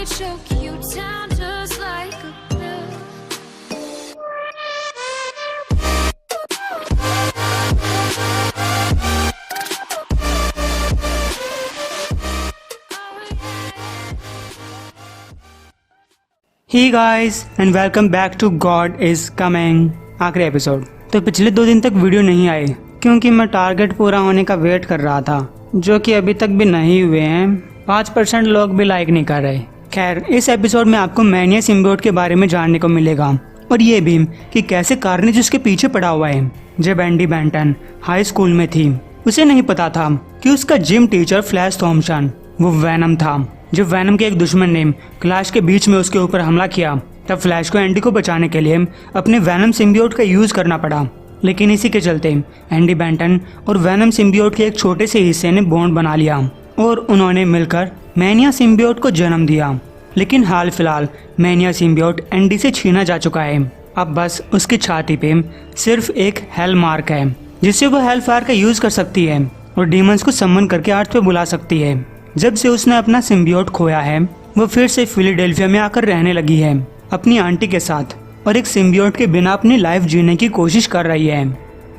choke you down just like a pill. ही guys and welcome back to God is coming आखिरी episode. तो पिछले 2 दिन तक वीडियो नहीं आए क्योंकि मैं टारगेट पूरा होने का वेट कर रहा था, जो कि अभी तक भी नहीं हुए हैं। 5% लोग भी लाइक नहीं कर रहे। खैर, इस एपिसोड में आपको मैनिया सिम्बियोट के बारे में जानने को मिलेगा और ये भी कि कैसे कार्नेज उसके पीछे पड़ा हुआ है। जब एंडी बेंटन हाई स्कूल में थी, उसे नहीं पता था कि उसका जिम टीचर फ्लैश थॉम्पसन वो वैनम था। जब वैनम के एक दुश्मन ने क्लैश के बीच में उसके ऊपर हमला किया, तब फ्लैश को एंडी को बचाने के लिए अपने वैनम सिम्बियोट का यूज करना पड़ा। लेकिन इसी के चलते एंडी बेंटन और वैनम सिम्बियोट के एक छोटे से हिस्से ने बॉन्ड बना लिया और उन्होंने मिलकर मैनिया सिम्बियोट को जन्म दिया। लेकिन हाल फिलहाल मैनिया सिम्बियोट एंडी से छीना जा चुका है। अब बस उसकी छाती पे सिर्फ एक हेल मार्क है, जिससे वो हेल फायर का यूज कर सकती है और डीमंस को समन करके अर्थ पे बुला सकती है। जब से उसने अपना सिम्बियोट खोया है, वो फिर से फिलाडेल्फिया में आकर रहने लगी है अपनी आंटी के साथ और एक सिम्बियोट के बिना अपनी लाइफ जीने की कोशिश कर रही है।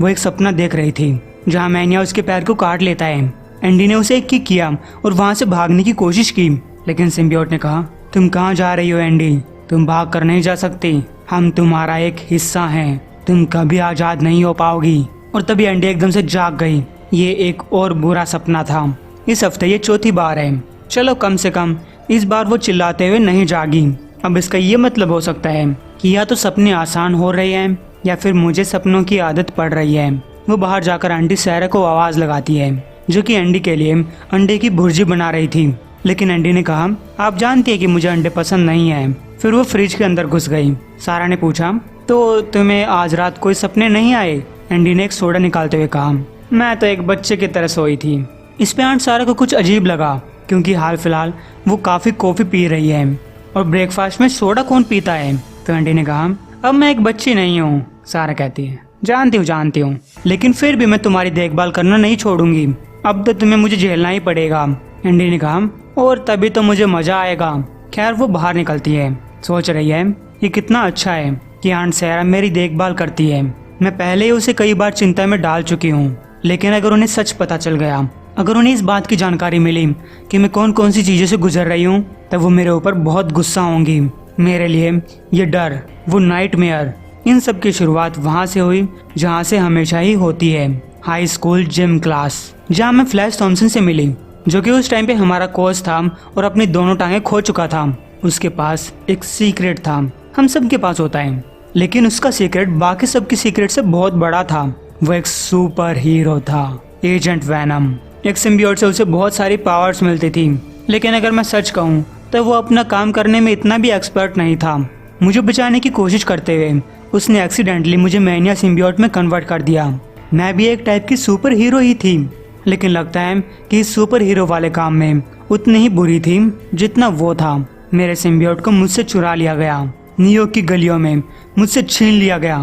वो एक सपना देख रही थी जहाँ मैनिया उसके पैर को काट लेता है। एंडी ने उसे एक किक किया और वहाँ से भागने की कोशिश की, लेकिन सिम्बियोट ने कहा, तुम कहाँ जा रही हो एंडी? तुम भाग कर नहीं जा सकती, हम तुम्हारा एक हिस्सा हैं, तुम कभी आजाद नहीं हो पाओगी। और तभी एंडी एकदम से जाग गई। ये एक और बुरा सपना था। इस हफ्ते ये 4थी बार है। चलो, कम से कम इस बार वो चिल्लाते हुए नहीं जागी। अब इसका ये मतलब हो सकता है कि या तो सपने आसान हो रहे हैं या फिर मुझे सपनों की आदत पड़ रही है। वो बाहर जाकर आंटी सैरा को आवाज लगाती है, जो कि एंडी के लिए अंडे की भुर्जी बना रही थी। लेकिन एंडी ने कहा, आप जानती है कि मुझे अंडे पसंद नहीं है। फिर वो फ्रिज के अंदर घुस गई। सारा ने पूछा, तो तुम्हें आज रात कोई सपने नहीं आए? एंडी ने एक सोडा निकालते हुए कहा, मैं तो एक बच्चे की तरह सोई थी। इस पे आंट सारा को कुछ अजीब लगा क्योंकि हाल फिलहाल वो काफी कॉफी पी रही है और ब्रेकफास्ट में सोडा कौन पीता है। तो एंडी ने कहा, अब मैं एक बच्ची नहीं हूँ। सारा कहती है, जानती हूँ, लेकिन फिर भी मैं तुम्हारी देखभाल करना नहीं छोड़ूंगी। अब तो तुम्हें मुझे झेलना ही पड़ेगा। एंडी ने कहा, और तभी तो मुझे मजा आएगा। खैर, वो बाहर निकलती है। सोच रही है ये कितना अच्छा है कि आंट सारा मेरी देखभाल करती है। मैं पहले ही उसे कई बार चिंता में डाल चुकी हूँ, लेकिन अगर उन्हें सच पता चल गया, अगर उन्हें इस बात की जानकारी मिली कि मैं कौन कौन सी चीज़ों से गुजर रही हूँ, तब वो मेरे ऊपर बहुत गुस्सा होंगी। मेरे लिए ये डर, वो नाइटमेयर, इन सब की शुरुआत वहाँ से हुई जहाँ से हमेशा ही होती है, हाई स्कूल जिम क्लास, जहाँ मैं फ्लैश थॉम्पसन से मिली, जो कि उस टाइम पे हमारा कोच था और अपनी दोनों टांगें खो चुका था। उसके पास एक सीक्रेट था, हम सब के पास होता है, लेकिन उसका सीक्रेट बाकी सबकी सीक्रेट से बहुत बड़ा था। वो एक सुपर हीरो था, एजेंट वैनम। एक सिम्बियोट से उसे बहुत सारी पावर्स मिलती थी, लेकिन अगर मैं सच कहूँ तो वो अपना काम करने में इतना भी एक्सपर्ट नहीं था। मुझे बचाने की कोशिश करते हुए उसने एक्सीडेंटली मुझे मैनिया सिम्बियोट में कन्वर्ट कर दिया। मैं भी एक टाइप की सुपर हीरो ही थी, लेकिन लगता है कि इस सुपर हीरो वाले काम में उतनी ही बुरी थी जितना वो था। मेरे सिम्बियोट को मुझसे चुरा लिया गया, न्यूयॉर्क की गलियों में मुझसे छीन लिया गया।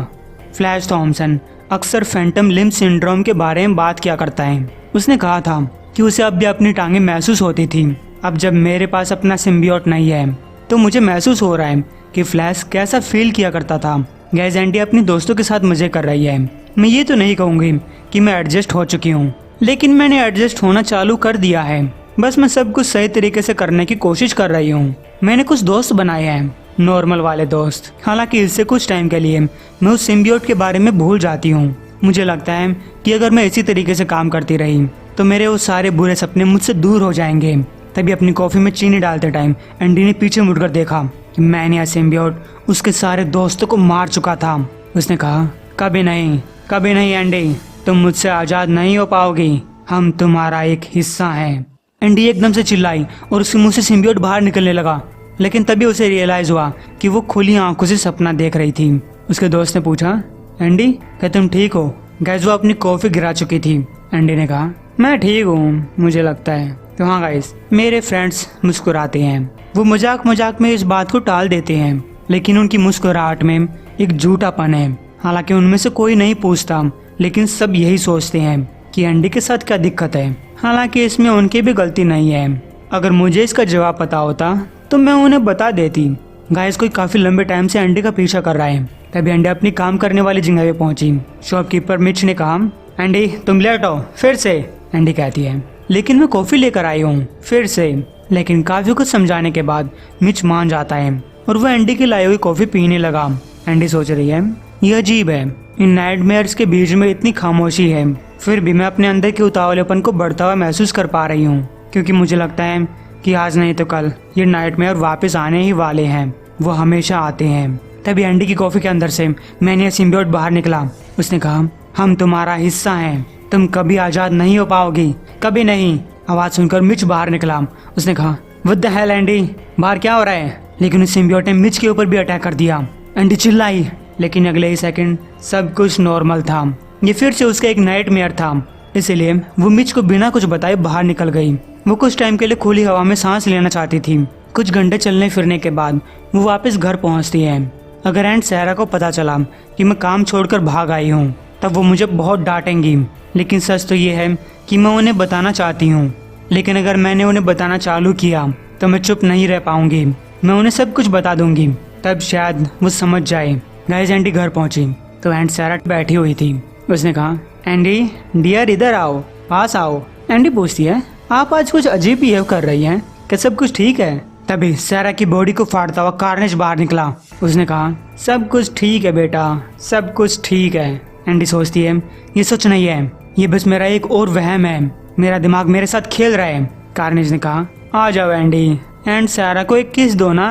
फ्लैश थॉम्पसन अक्सर फैंटम लिम्ब सिंड्रोम के बारे में बात किया करता है। उसने कहा था कि उसे अब भी अपनी टांगें महसूस होती थी। अब जब मेरे पास अपना सिम्बियोट नहीं है, तो मुझे महसूस हो रहा है कि फ्लैश कैसा फील किया करता था। गाइस, एंडी अपनी दोस्तों के साथ मजे कर रही है। मैं ये तो नहीं कहूँगी कि मैं एडजस्ट हो चुकी हूँ, लेकिन मैंने एडजस्ट होना चालू कर दिया है। बस मैं सब कुछ सही तरीके से करने की कोशिश कर रही हूँ। मैंने कुछ दोस्त बनाए हैं, नॉर्मल वाले दोस्त। हालांकि इससे कुछ टाइम के लिए मैं उस सिम्बियोट के बारे में भूल जाती हूँ। मुझे लगता है कि अगर मैं इसी तरीके से काम करती रही तो मेरे वो सारे बुरे सपने मुझसे दूर हो जाएंगे। तभी अपनी कॉफी में चीनी डालते टाइम एंडी ने पीछे मुड़कर देखा कि मैनिया सिम्बियोट उसके सारे दोस्तों को मार चुका था। उसने कहा, कभी नहीं एंडी, तुम मुझसे आजाद नहीं हो पाओगी, हम तुम्हारा एक हिस्सा हैं। एंडी एकदम से चिल्लाई और उसके मुंह से सिम्बियोट बाहर निकलने लगा, लेकिन तभी उसे रियलाइज हुआ कि वो खुली आंखों से सपना देख रही थी। उसके दोस्त ने पूछा, एंडी, क्या तुम ठीक हो? गाइस, वो अपनी कॉफी गिरा चुकी थी। एंडी ने कहा, मैं ठीक हूँ, मुझे लगता है। तो हाँ गाइस, मेरे फ्रेंड्स मुस्कुराते हैं। वो मजाक में इस बात को टाल देते हैं, लेकिन उनकी मुस्कुराहट में एक झूठापन है। हालांकि उनमें से कोई नहीं पूछता, लेकिन सब यही सोचते हैं कि एंडी के साथ क्या दिक्कत है। हालांकि इसमें उनकी भी गलती नहीं है। अगर मुझे इसका जवाब पता होता तो मैं उन्हें बता देती। गाइस कोई काफी लंबे टाइम से एंडी का पीछा कर रहा है। तभी एंडी अपनी काम करने वाली जगह पे पहुंची। शॉपकीपर मिच ने कहा, एंडी तुम लेट हो फिर से। एंडी कहती है, लेकिन मैं कॉफी लेकर आई हूँ फिर से। लेकिन काफी कुछ समझाने के बाद मिच मान जाता है और वह एंडी की लाई हुई कॉफी पीने लगा। एंडी सोच रही है, यह अजीब है, इन नाइटमेयर्स के बीच में इतनी खामोशी है, फिर भी मैं अपने अंदर के उतावलेपन को बढ़ता हुआ महसूस कर पा रही हूँ, क्योंकि मुझे लगता है कि आज नहीं तो कल ये नाइटमेयर वापस आने ही वाले हैं। वो हमेशा आते हैं। तभी एंडी की कॉफी के अंदर से मैंने सिम्बियोट बाहर निकला। उसने कहा, हम तुम्हारा हिस्सा हैं, तुम कभी आजाद नहीं हो पाओगी, कभी नहीं। आवाज सुनकर मिच बाहर निकला। उसने कहा, व्हाट द हेल एंडी, बाहर क्या हो रहा है? लेकिन उस सिम्बियोट ने मिच के ऊपर भी अटैक कर दिया। एंडी चिल्लाई, लेकिन अगले ही सेकंड सब कुछ नॉर्मल था। ये फिर से उसका एक नाइटमेयर था, इसलिए वो मिच को बिना कुछ बताए बाहर निकल गई। वो कुछ टाइम के लिए खुली हवा में सांस लेना चाहती थी। कुछ घंटे चलने फिरने के बाद वो वापस घर पहुंचती है। अगर एंड सहरा को पता चला कि मैं काम छोड़कर भाग आई हूँ तब वो मुझे बहुत डांटेंगी। लेकिन सच तो ये है कि मैं उन्हें बताना चाहती हूँ, लेकिन अगर मैंने उन्हें बताना चालू किया तो मैं चुप नहीं रह पाऊंगी। मैं उन्हें सब कुछ बता दूंगी, तब शायद वो समझ जाए। गाइस एंडी घर पहुंची तो एंड सहरा बैठी हुई थी। उसने कहा, एंडी डियर इधर आओ, पास आओ। एंडी पूछती है, आप आज कुछ अजीब बिहेव कर रही हैं, क्या सब कुछ ठीक है? तभी सहरा की बॉडी को फाड़ता हुआ कार्नेज बाहर निकला। उसने कहा, सब कुछ ठीक है बेटा, सब कुछ ठीक है। एंडी सोचती है, ये सच नहीं है, ये बस मेरा एक और वहम है, मेरा दिमाग मेरे साथ खेल रहा है। कार्नेज ने कहा, आ जाओ एंडी, एंड सहरा को एक किस दो ना।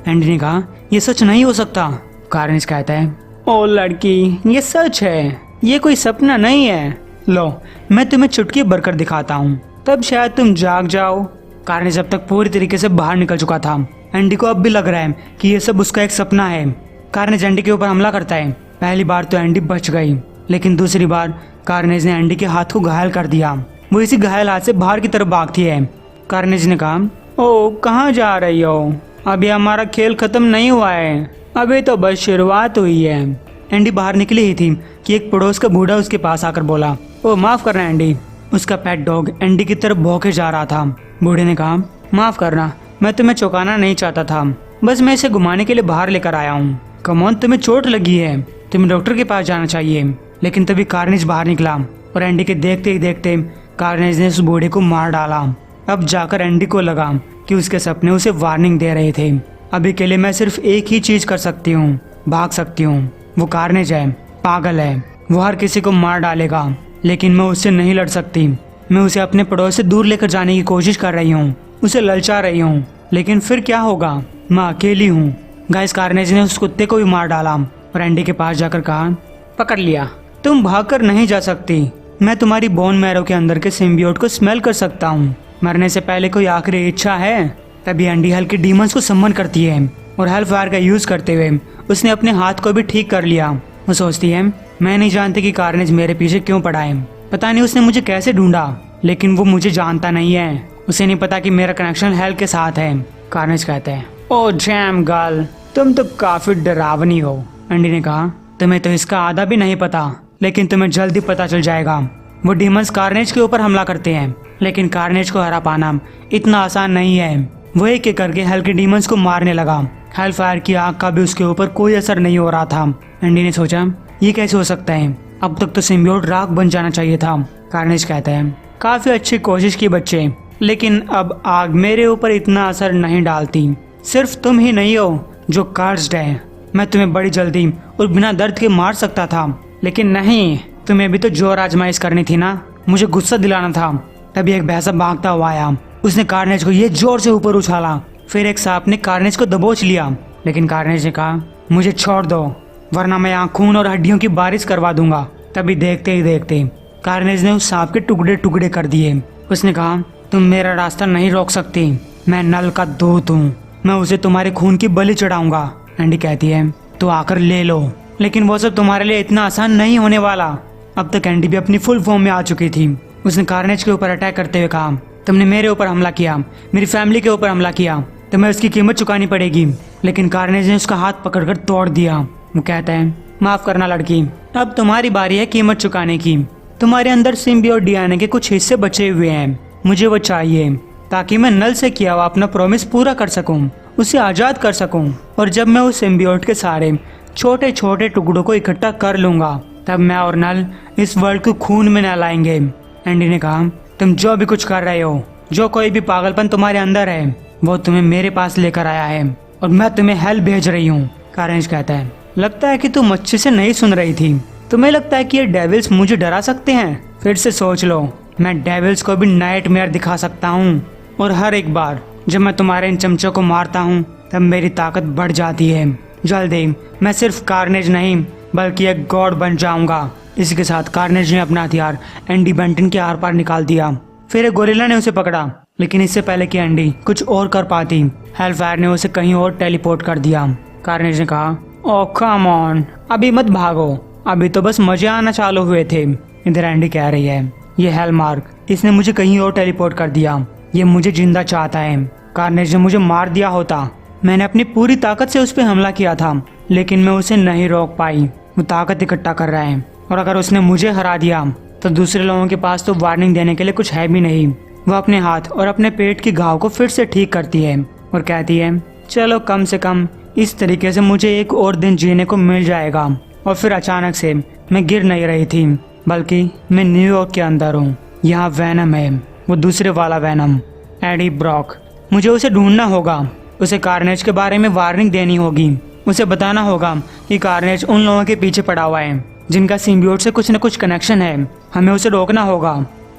एंडी ने कहा, ये सच नहीं हो सकता। कार्नेज कहता है, ओ लड़की, ये सच है, ये कोई सपना नहीं है। लो मैं तुम्हें चुटकी भरकर दिखाता हूँ, तब शायद तुम जाग जाओ। कार्नेज अब तक पूरी तरीके से बाहर निकल चुका था। एंडी को अब भी लग रहा है कि ये सब उसका एक सपना है। कार्नेज एंडी के ऊपर हमला करता है। पहली बार तो एंडी बच गई, लेकिन दूसरी बार कार्नेज ने एंडी के हाथ को घायल कर दिया। वो इसी घायल हाथ से बाहर की तरफ भागती है। कार्नेज ने कहा, ओ कहाँ जा रही हो? अभी हमारा खेल खत्म नहीं हुआ है, अभी तो बस शुरुआत हुई है। एंडी बाहर निकली ही थी कि एक पड़ोस का बूढ़ा उसके पास आकर बोला, ओ माफ करना एंडी। उसका पेट डॉग एंडी की तरफ भौंके जा रहा था। बूढ़े ने कहा, माफ करना, मैं तुम्हें चौंकाना नहीं चाहता था, बस मैं इसे घुमाने के लिए बाहर लेकर आया हूँ। कमॉन, तुम्हें चोट लगी है, तुम्हें डॉक्टर के पास जाना चाहिए। लेकिन तभी कार्नेज बाहर निकला और एंडी के देखते ही देखते कार्नेज ने उस बूढ़े को मार डाला। अब जाकर एंडी को लगा कि उसके सपने उसे वार्निंग दे रहे थे। अभी के लिए मैं सिर्फ एक ही चीज कर सकती हूँ, भाग सकती हूँ। वो कार्नेज है, पागल है, वो हर किसी को मार डालेगा, लेकिन मैं उससे नहीं लड़ सकती। मैं उसे अपने पड़ोस से दूर लेकर जाने की कोशिश कर रही हूँ, उसे ललचा रही हूँ, लेकिन फिर क्या होगा, मैं अकेली हूँ। गाइस कार्नेज ने उस कुत्ते को भी मार डाला और एंडी के पास जाकर कहा, पकड़ लिया, तुम भागकर नहीं जा सकती, मैं तुम्हारी बोन मैरो के अंदर के सिम्बियोट को स्मेल कर सकता हूँ। मरने से पहले कोई आखिरी इच्छा है? तभी एंडी हल्के डीमंस को सम्मन करती है और हेल्प फायर का यूज करते हुए उसने अपने हाथ को भी ठीक कर लिया। वो सोचती है, मैं नहीं जानती कि कार्नेज मेरे पीछे क्यों पड़ा है, पता नहीं उसने मुझे कैसे ढूंढा, लेकिन वो मुझे जानता नहीं है, उसे नहीं पता कि मेरा कनेक्शन हेल्प के साथ है। कार्नेज कहते हैं, ओ जैम गर्ल, तुम तो काफी डरावनी हो। एंडी ने कहा, तुम्हें तो इसका आधा भी नहीं पता, लेकिन तुम्हें जल्दी पता चल जाएगा। वो डीमंस कार्नेज के ऊपर हमला करते हैं, लेकिन कार्नेज को हरा पाना इतना आसान नहीं है। वो एक एक करके हल्के डीमंस को मारने लगा। हेल फायर की आग का भी उसके ऊपर कोई असर नहीं हो रहा था। एंडी ने सोचा, ये कैसे हो सकता है, अब तक तो सिम्बियोट राख बन जाना चाहिए था। कार्नेज कहता है, काफी अच्छी कोशिश की बच्चे, लेकिन अब आग मेरे ऊपर इतना असर नहीं डालती। सिर्फ तुम ही नहीं हो जो कर्स्ड है। मैं तुम्हें बड़ी जल्दी और बिना दर्द के मार सकता था, लेकिन नहीं, तुम्हें भी तो जोर आजमाइश करनी थी ना, मुझे गुस्सा दिलाना था। तभी एक भैंसा भागता हुआ आया, उसने कार्नेज को ये जोर से ऊपर उछाला। फिर एक सांप ने कार्नेज को दबोच लिया, लेकिन कार्नेज ने कहा, मुझे छोड़ दो, वरना मैं यहाँ खून और हड्डियों की बारिश करवा दूंगा। तभी देखते ही देखते कार्नेज ने उस सांप के टुकड़े टुकड़े कर दिए। उसने कहा, तुम मेरा रास्ता नहीं रोक सकती, मैं नल का दूत हूँ, मैं उसे तुम्हारे खून की बलि चढ़ाऊंगा। एंडी कहती है, तो आकर ले लो, लेकिन वो सब तुम्हारे लिए इतना आसान नहीं होने वाला। अब तक एंडी भी अपनी फुल फॉर्म में आ चुकी थी। उसने कार्नेज के ऊपर अटैक करते हुए कहा, तुमने मेरे ऊपर हमला किया, मेरी फैमिली के ऊपर हमला किया, तुम्हें उसकी कीमत चुकानी पड़ेगी। लेकिन कार्नेज ने उसका हाथ पकड़कर तोड़ दिया। वो कहता है, माफ करना लड़की, अब तुम्हारी बारी है कीमत चुकाने की। तुम्हारे अंदर सिम्बियोट डीएनए के कुछ हिस्से बचे हुए हैं, मुझे वो चाहिए। ताकि मैं नल से किया हुआ अपना प्रॉमिस पूरा कर सकूं, उसे आज़ाद कर सकूं। और जब मैं उस सिम्बियोट के सारे छोटे छोटे टुकड़ों को इकट्ठा कर लूंगा, तब मैं और नल इस वर्ल्ड को खून में नहलाएंगे। एंडी ने कहा, तुम जो भी कुछ कर रहे हो, जो कोई भी पागलपन तुम्हारे अंदर है, वो तुम्हें मेरे पास लेकर आया है और मैं तुम्हें हेल भेज रही हूँ। कार्नेज कहता है, लगता है कि तुम अच्छे से नहीं सुन रही थी। तुम्हें लगता है कि ये डेविल्स मुझे डरा सकते हैं? फिर से सोच लो, मैं डेविल्स को भी नाइटमेयर दिखा सकता हूँ। और हर एक बार जब मैं तुम्हारे इन चमचों को मारता हूँ, तब मेरी ताकत बढ़ जाती है। जल्दी मैं सिर्फ कार्नेज नहीं बल्कि एक गॉड बन जाऊंगा। इसके साथ कार्नेज ने अपना हथियार एंडी बेंटन के आर पार निकाल दिया। फिर एक गोरिल्ला ने उसे पकड़ा, लेकिन इससे पहले कि एंडी कुछ और कर पाती, हेलफायर ने उसे कहीं और टेलीपोर्ट कर दिया। कार्नेज ने कहा, ओह कम ऑन, अभी मत भागो, अभी तो बस मजे आना चालू हुए थे। इधर एंडी कह रही है, ये हेलमार्क, इसने मुझे कहीं और टेलीपोर्ट कर दिया, ये मुझे जिंदा चाहता है। कार्नेज ने मुझे मार दिया होता, मैंने अपनी पूरी ताकत से उस पर हमला किया था, लेकिन मैं उसे नहीं रोक पाई। वो ताकत इकट्ठा कर रहा है और अगर उसने मुझे हरा दिया तो दूसरे लोगों के पास तो वार्निंग देने के लिए कुछ है भी नहीं। वो अपने हाथ और अपने पेट के घाव को फिर से ठीक करती है और कहती है, चलो कम से कम इस तरीके से मुझे एक और दिन जीने को मिल जाएगा। और फिर अचानक से मैं गिर नहीं रही थी, बल्कि मैं न्यूयॉर्क के अंदर हूँ। यहाँ वैनम है, वो दूसरे वाला वैनम, एडी ब्रॉक। मुझे उसे ढूंढना होगा, उसे कार्नेज के बारे में वार्निंग देनी होगी, उसे बताना होगा कि कार्नेज उन लोगों के पीछे पड़ा हुआ है जिनका सिम्बियोट से कुछ न कुछ कनेक्शन है। हमें उसे रोकना होगा।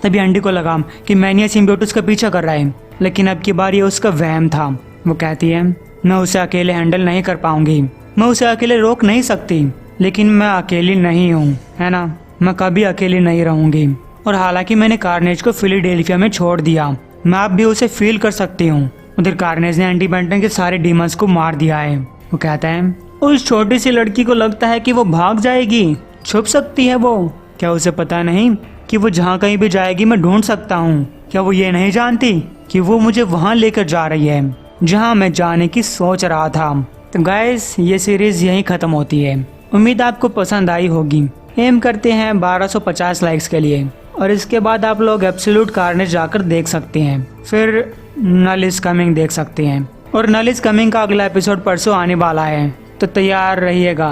तभी एंडी को लगा कि मैनिया सिम्बियोट उसका पीछा कर रहा है, लेकिन अब की बार ये उसका वहम था। वो कहती है, मैं उसे अकेले हैंडल नहीं कर पाऊंगी, मैं उसे अकेले रोक नहीं सकती, लेकिन मैं अकेली नहीं हूँ, है ना, मैं कभी अकेली नहीं रहूंगी। और हालांकि मैंने कार्नेज को फिलाडेल्फिया में छोड़ दिया, मैं अब भी उसे फील कर सकती हूँ। उधर कार्नेज ने एंडी बेंटन के सारे डीमंस को मार दिया है। वो कहता है, उस छोटी सी लड़की को लगता है कि वो भाग जाएगी, छुप सकती है वो। क्या उसे पता नहीं कि वो जहाँ कहीं भी जाएगी मैं ढूंढ सकता हूँ? क्या वो ये नहीं जानती कि वो मुझे वहाँ लेकर जा रही है जहाँ मैं जाने की सोच रहा था? तो गाइस, ये सीरीज यहीं खत्म होती है। उम्मीद आपको पसंद आई होगी। एम करते हैं 1250 लाइक्स के लिए, और इसके बाद आप लोग एब्सोल्यूट कार्नेज जाकर देख सकते हैं, फिर नल इज कमिंग देख सकते हैं। और नल इज कमिंग का अगला एपिसोड परसों आने वाला है, तो तैयार रहिएगा।